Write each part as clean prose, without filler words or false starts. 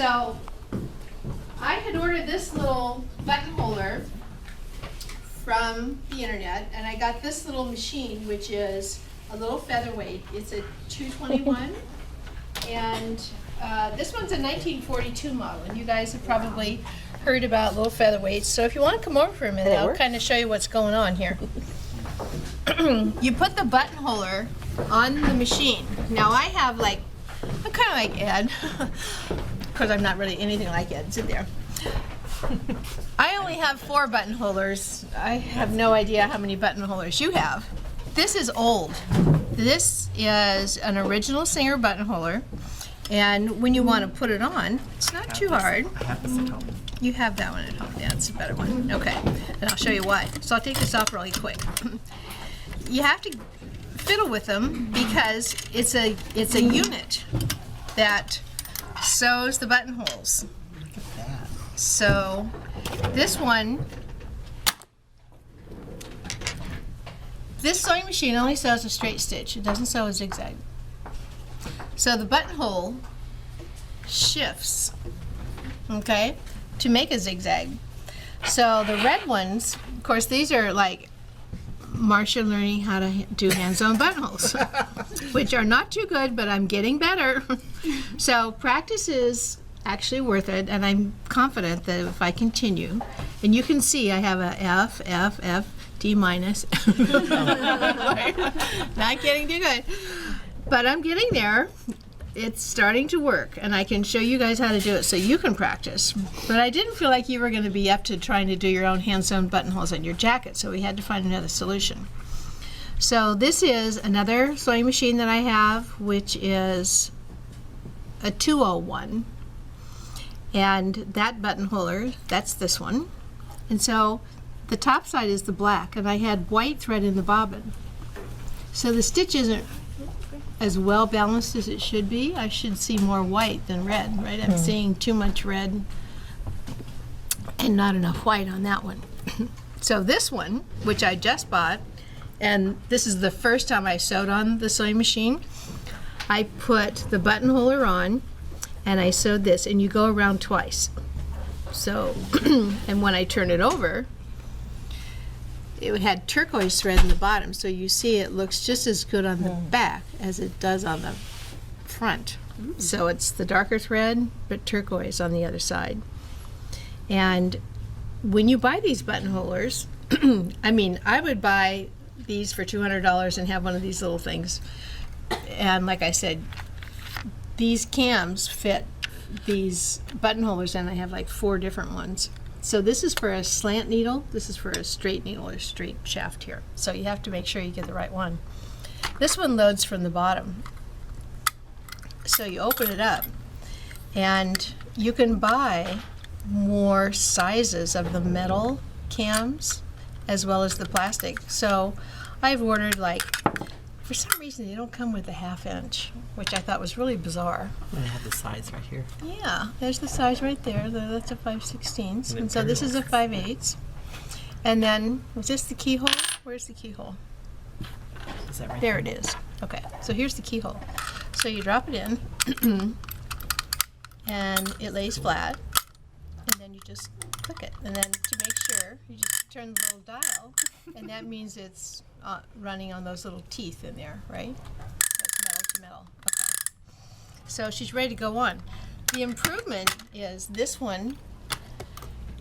So I had ordered this little buttonholer from the internet, and I got this little machine, which is a little Featherweight. It's a 221, and this one's a 1942 model, and you guys have probably heard about little Featherweights. So if you want to come over for a minute, I'll kind of show you what's going on here. You put the buttonholer on the machine. Now I have like, I'm kind of like Ed, because I'm not really anything like Ed. Sit there. I only have 4 buttonholers. I have no idea how many buttonholers you have. This is old. This is an original Singer buttonholer, and when you want to put it on, it's not too hard. I have this at home. You have that one at home. Yeah, it's a better one. Okay, and I'll show you why. So I'll take this off really quick. You have to fiddle with them because it's a unit that sews the buttonholes. Look at that. So this one, this sewing machine only sews a straight stitch. It doesn't sew a zigzag. So the buttonhole shifts, okay, to make a zigzag. So the red ones, of course, these are like Marcia learning how to do hand-sewn buttonholes, which are not too good, but I'm getting better. So practice is actually worth it, and I'm confident that if I continue, and you can see I have a F, F, F, D minus. Not getting too good, but I'm getting there. It's starting to work, and I can show you guys how to do it so you can practice. But I didn't feel like you were going to be up to trying to do your own hand-sewn buttonholes on your jacket, so we had to find another solution. So this is another sewing machine that I have, which is a 201. And that buttonholer, that's this one. And so the top side is the black, and I had white thread in the bobbin. So the stitch isn't as well balanced as it should be. I should see more white than red, right? I'm seeing too much red and not enough white on that one. So this one, which I just bought, and this is the first time I sewed on the sewing machine, I put the buttonholer on and I sewed this, and you go around twice. So, and when I turn it over, it had turquoise thread in the bottom, so you see it looks just as good on the back as it does on the front. So it's the darker thread, but turquoise on the other side. And when you buy these buttonholers, I mean, I would buy these for $200 and have one of these little things. And like I said, these cams fit these buttonholers, and I have like 4 different ones. So this is for a slant needle, this is for a straight needle or straight shaft here. So you have to make sure you get the right one. This one loads from the bottom. So you open it up, and you can buy more sizes of the metal cams as well as the plastic. So I've ordered, like, for some reason they don't come with a 1/2 inch, which I thought was really bizarre. And I have the size right here. Yeah, there's the size right there. That's a 5/16, and so this is a 5/8. And then, was this the keyhole? Where's the keyhole? Is that right There it is. Okay, so here's the keyhole. So you drop it in, and it lays flat, and then you just click it. And then to make sure, you just turn the little dial, and that means it's running on those little teeth in there, right? So it's metal to metal. Okay. So she's ready to go on. The improvement is this one.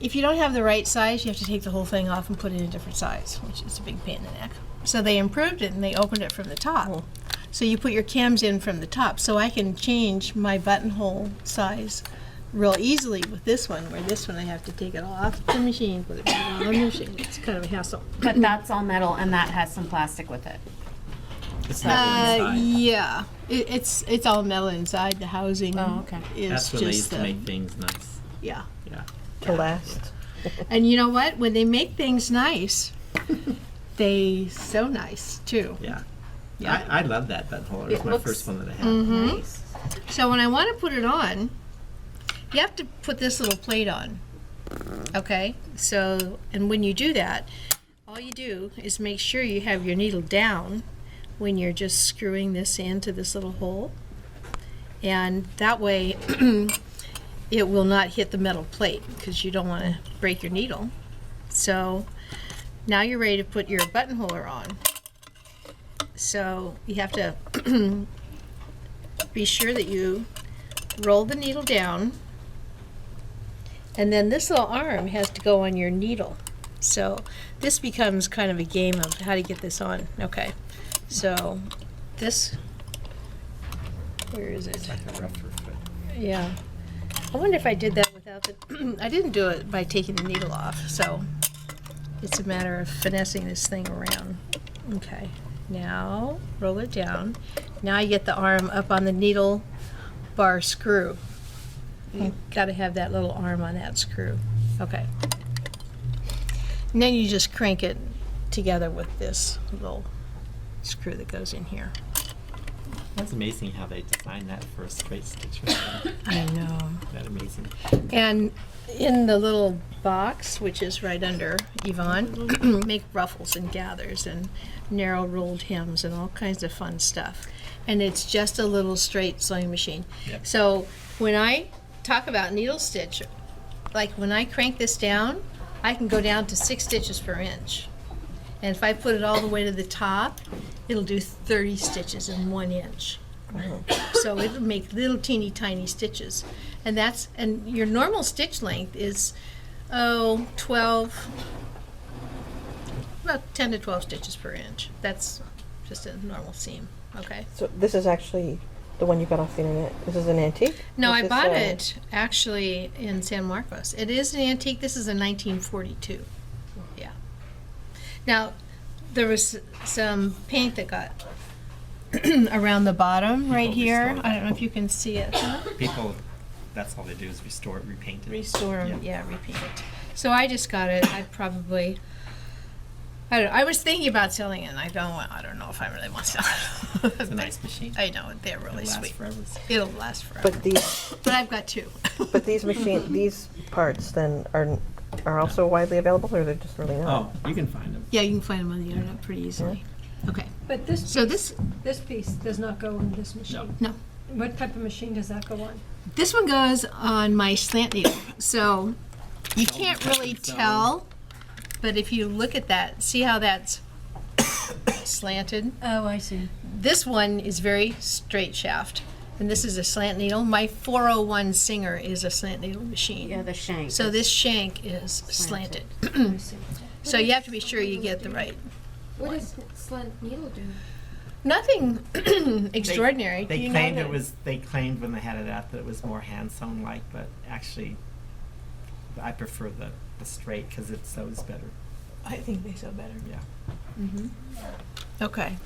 If you don't have the right size, you have to take the whole thing off and put it in a different size, which is a big pain in the neck. So they improved it, and they opened it from the top. So you put your cams in from the top. So I can change my buttonhole size real easily with this one, where this one I have to take it off the machine, put it back on the machine. It's kind of a hassle. But that's all metal, and that has some plastic with it. It's not inside. Yeah, it's all metal inside. The housing okay. is That's when they just used to make things nice. yeah. Yeah. To last. And you know what? When they make things nice, they sew nice too. Yeah. Yeah. I love that buttonhole. It was It my looks- first one that I had. Nice. So when I want to put it on, you have to put this little plate on. Okay? So, and when you do that, all you do is make sure you have your needle down when you're just screwing this into this little hole. And that way, it will not hit the metal plate because you don't want to break your needle. So now you're ready to put your buttonholer on. So you have to be sure that you roll the needle down, and then this little arm has to go on your needle. So this becomes kind of a game of how to get this on. Okay, so this, where is it? It's like a rougher foot. Yeah. I wonder if I did that without the, I didn't do it by taking the needle off, so it's a matter of finessing this thing around. Okay, now roll it down. Now you get the arm up on the needle bar screw. You gotta have that little arm on that screw. Okay. And then you just crank it together with this little screw that goes in here. That's amazing how they designed that for a straight stitch. Right? I know. That amazing. And in the little box, which is right under Yvonne, make ruffles and gathers and narrow rolled hems and all kinds of fun stuff. And it's just a little straight sewing machine. Yep. So when I talk about needle stitch, like when I crank this down, I can go down to 6 stitches per inch. And if I put it all the way to the top, it'll do 30 stitches in 1 inch. So it'll make little teeny tiny stitches. And your normal stitch length is, 12, about 10 to 12 stitches per inch. That's just a normal seam, okay? So this is actually the one you got off the internet. This is an antique? No, This I is, bought it actually in San Marcos. It is an antique. This is a 1942. Yeah. Now, there was some paint that got around the bottom right People here. restore I don't know if you can see it. People, that's all they do is restore it, repaint it. Restore 'em, Yeah. yeah, repaint it. So I just got it. I probably, I don't know. I was thinking about selling it, and I don't know if I really want to sell it. It's a nice machine. I know, they're really It'll last sweet. forever. It'll last forever. But I've got 2. these parts then are also widely available, or they're just really not? Oh, you can find them. Yeah, you can find them on the internet pretty easily. Okay. But this, So this piece does not go in this machine. No. What type of machine does that go on? This one goes on my slant needle, so you can't really tell, but if you look at that, see how that's slanted? Oh, I see. This one is very straight shaft, and this is a slant needle. My 401 Singer is a slant needle machine. Yeah, the shank. So this shank is slanted. I see. So you have to be sure you get the right. What does slant needle do? Nothing extraordinary. They You know claimed that- they claimed when they had it out that it was more hand sewn like, but actually, I prefer the straight because it sews better. I think they sew better. Yeah. Okay.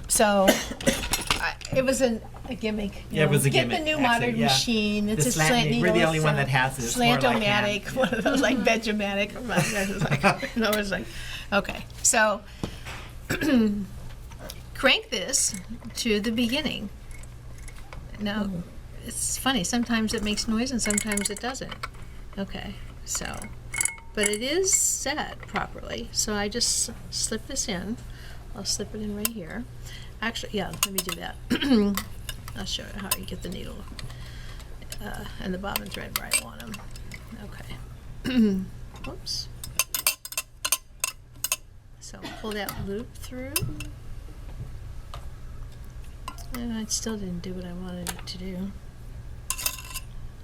So it was a gimmick. you Yeah, it know. was a Get gimmick, the new actually, modern yeah. machine. It's The a slant slant needle. we're the only it's one a that has it. It's more like Slant-o-matic, hand. one of those like Benjamatic. I was like, okay. So crank this to the beginning. Now, it's funny. Sometimes it makes noise and sometimes it doesn't. Okay. So, but it is set properly. So I just slip this in. I'll slip it in right here. Actually, yeah, let me do that. I'll show you how you get the needle and the bobbin thread where I want them. Okay. Whoops. So pull that loop through. And I still didn't do what I wanted it to do.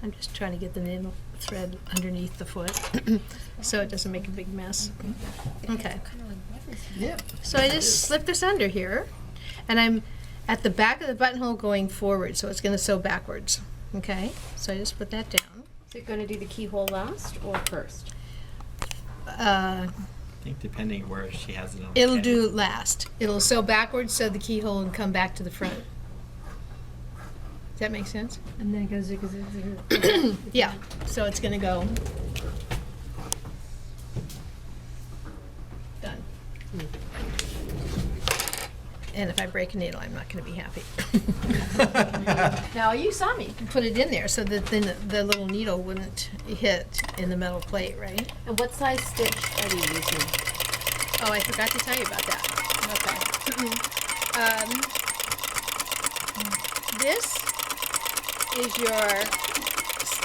I'm just trying to get the needle thread underneath the foot so it doesn't make a big mess. Okay. Yeah. So I just slip this under here, and I'm at the back of the buttonhole going forward, so it's going to sew backwards. Okay, so I just put that down. Is it going to do the keyhole last or first? I think depending where she has it on. It'll do last. It'll sew backwards, sew the keyhole, and come back to the front. Does that make sense? And then it goes zig, zig, zig. Yeah. So it's going to go. Done. And if I break a needle, I'm not going to be happy. Now, you saw me put it in there so that then the little needle wouldn't hit in the metal plate, right? And what size stitch are you using? Oh, I forgot to tell you about that. Okay. This is your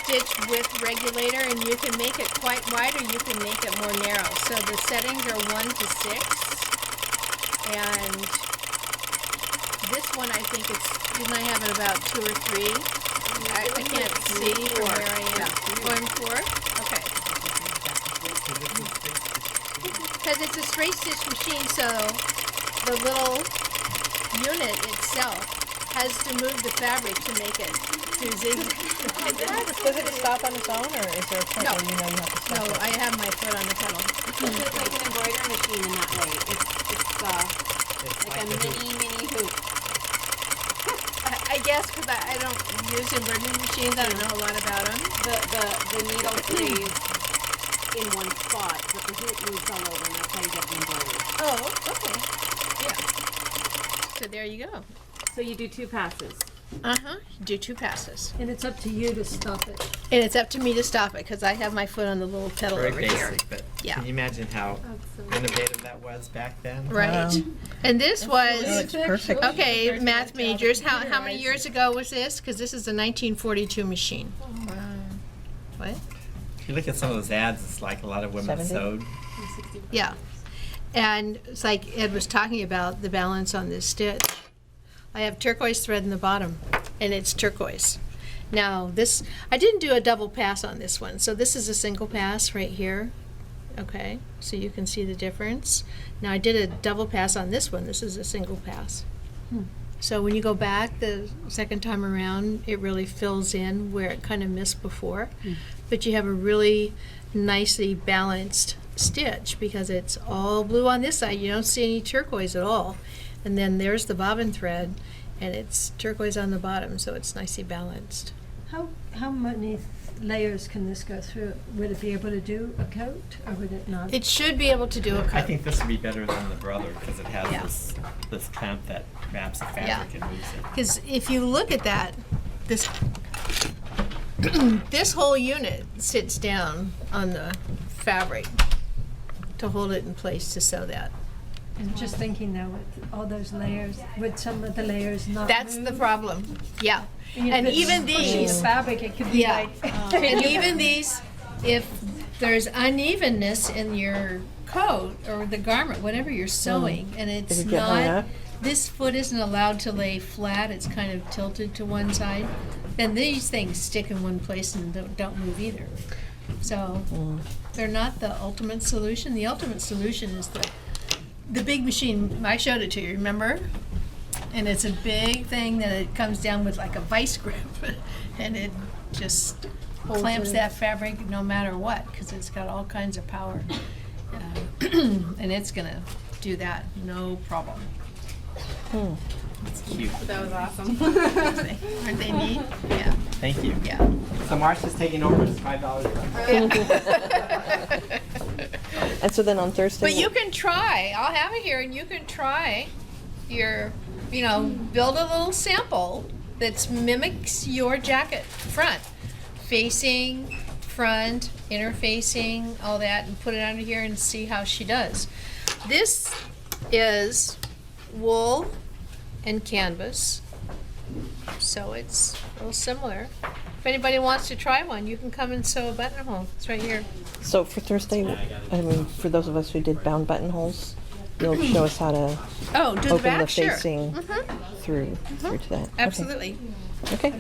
stitch width regulator, and you can make it quite wide or you can make it more narrow. So the settings are 1 to 6, and this one I think didn't I have it about 2 or 3? I can't see from where I am. Oh, I'm 4? Okay. Because it's a straight stitch machine, so the little unit itself has to move the fabric to make it do zigzag. Does it stop on its own, or is there a point No. where you know you have to stop? No, I have my foot on the pedal. So it's like an embroidery machine in that way. It's like a mini hoop. I guess because I don't use embroidery machines, I don't know a lot about them. The needle stays in one spot, but the hoop moves all over, and that's how you get the embroidery. Oh, okay. Yeah. So there you go. So you do 2 passes. Do 2 passes. And it's up to you to stop it. And it's up to me to stop it because I have my foot on the little pedal Very over basic, here. but Yeah. can you imagine how Absolutely. innovative that was back then? Right. And this was, It's perfect. okay, math majors, how many years ago was this? Because this is a 1942 machine. What? If you look at some of those ads, it's like a lot of women 70? sewed. Yeah. And it's like Ed was talking about the balance on this stitch. I have turquoise thread in the bottom, and it's turquoise. Now this, I didn't do a double pass on this one, so this is a single pass right here. Okay, so you can see the difference. Now I did a double pass on this one. This is a single pass. So when you go back the second time around, it really fills in where it kind of missed before. But you have a really nicely balanced stitch because it's all blue on this side. You don't see any turquoise at all. And then there's the bobbin thread, and it's turquoise on the bottom, so it's nicely balanced. How many layers can this go through? Would it be able to do a coat, or would it not? It should be able to do a I cut. think this would be better than the brother because it has Yeah. this clamp that wraps the fabric Yeah. and moves it. Because if you look at that, this this whole unit sits down on the fabric to hold it in place to sew that. I'm just thinking now, with all those layers, would some of the layers not That's the move? problem. Yeah. If And it's even pushing these. fabric, it could be Yeah. like. And even these, if there's unevenness in your coat or the garment, whatever you're sewing, and it's Did it get hung not, up? this foot isn't allowed to lay flat, it's kind of tilted to one side, then these things stick in one place and don't move either. So they're not the ultimate solution. The ultimate solution is the big machine. I showed it to you, remember? And it's a big thing that it comes down with like a vice grip, and it just clamps that fabric no matter what, because it's got all kinds of power. And it's gonna do that, no problem. It's cute. That was awesome. Aren't they neat? Yeah, Thank you. yeah. So Marcia's taking over. It's $5. And so then on Thursday. But you can try, I'll have it here, and you can try your, build a little sample that mimics your jacket front, facing, front, interfacing, all that, and put it under here and see how she does. This is wool and canvas, so it's a little similar. If anybody wants to try one, you can come and sew a buttonhole. It's right here. So for Thursday, I mean, for those of us who did bound buttonholes, you'll show us how to Oh, do the open back? the Sure. facing through to that. Okay. Absolutely. Okay.